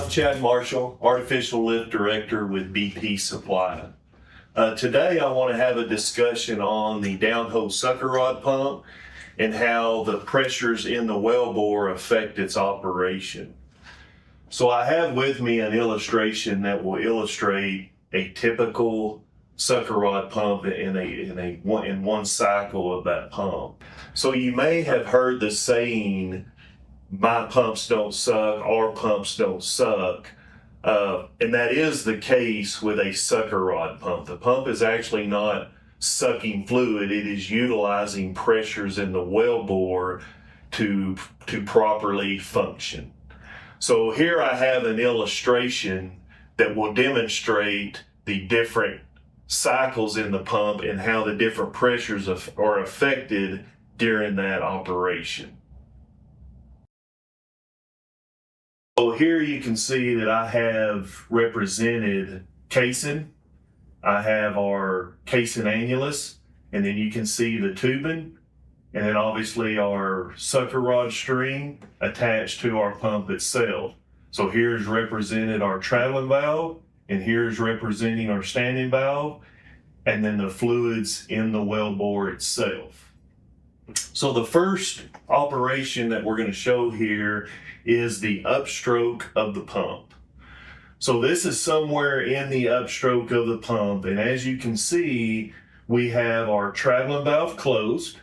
I'm Chad Marshall, Artificial Lift Director with BP Supply. Today I want to have a discussion on the downhole sucker rod pump and how the pressures in the wellbore affect its operation. So I have with me an illustration that will illustrate a typical sucker rod pump in one cycle of that pump. So you may have heard the saying, my pumps don't suck, our pumps don't suck. And that is the case with a sucker rod pump. The pump is actually not sucking fluid, it is utilizing pressures in the wellbore to properly function. So here I have an illustration that will demonstrate the different cycles in the pump and how the different pressures are affected during that operation. So here you can see that I have represented casing. I have our casing annulus, and then you can see the tubing, and then obviously our sucker rod string attached to our pump itself. So here's represented our traveling valve, and here's representing our standing valve, and then the fluids in the wellbore itself. So the first operation that we're going to show here is the upstroke of the pump. So this is somewhere in the upstroke of the pump, and as you can see, we have our traveling valve closed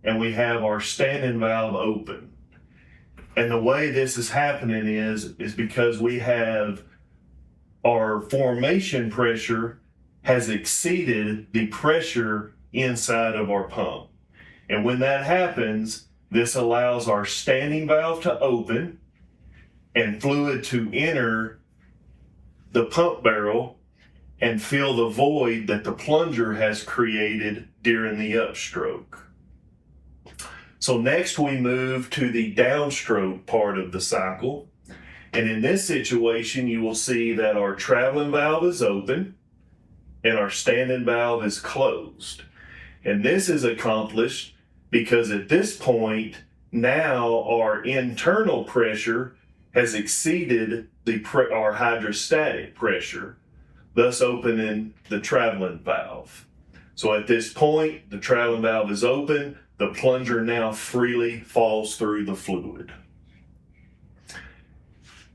and we have our standing valve open. And the way this is happening is because we have our formation pressure has exceeded the pressure inside of our pump. And when that happens, this allows our standing valve to open and fluid to enter the pump barrel and fill the void that the plunger has created during the upstroke. So next we move to the downstroke part of the cycle. And in this situation, you will see that our traveling valve is open and our standing valve is closed. And this is accomplished because at this point, now our internal pressure has exceeded our hydrostatic pressure, thus opening the traveling valve. So at this point, the traveling valve is open, the plunger now freely falls through the fluid.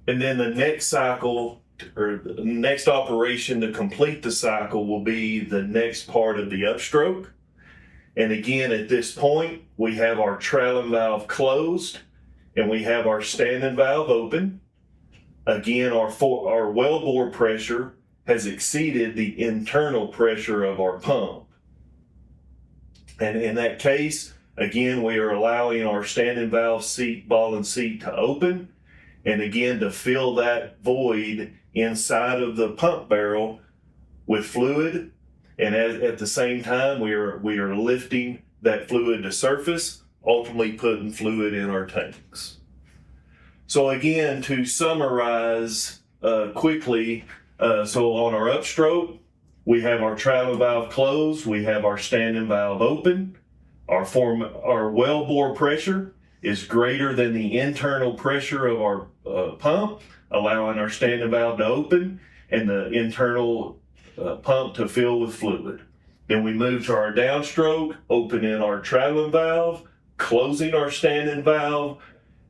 And then the next cycle, or the next operation to complete the cycle, will be the next part of the upstroke. And again, at this point, we have our traveling valve closed and we have our standing valve open. Again, our wellbore pressure has exceeded the internal pressure of our pump. And in that case, again, we are allowing our standing valve ball and seat to open. And again, to fill that void inside of the pump barrel with fluid. And at the same time, we are lifting that fluid to surface, ultimately putting fluid in our tanks. So again, to summarize quickly, so on our upstroke, we have our traveling valve closed, we have our standing valve open, our wellbore pressure is greater than the internal pressure of our pump, allowing our standing valve to open and the internal pump to fill with fluid. Then we move to our downstroke, opening our traveling valve, closing our standing valve,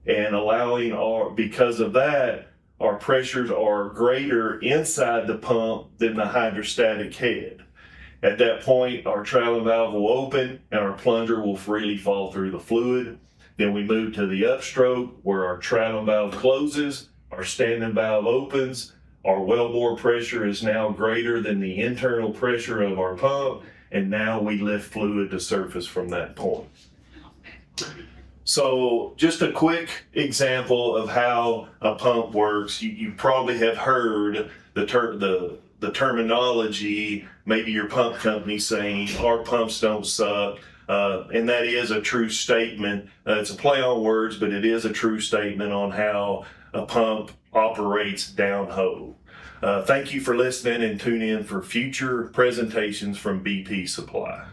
and allowing because of that, our pressures are greater inside the pump than the hydrostatic head. At that point, our traveling valve will open and our plunger will freely fall through the fluid. Then we move to the upstroke where our traveling valve closes, our standing valve opens, our wellbore pressure is now greater than the internal pressure of our pump, and now we lift fluid to surface from that point. So just a quick example of how a pump works. You probably have heard the terminology, maybe your pump company saying, our pumps don't suck. And that is a true statement. It's a play on words, but it is a true statement on how a pump operates downhole. Thank you for listening and tune in for future presentations from BP Supply.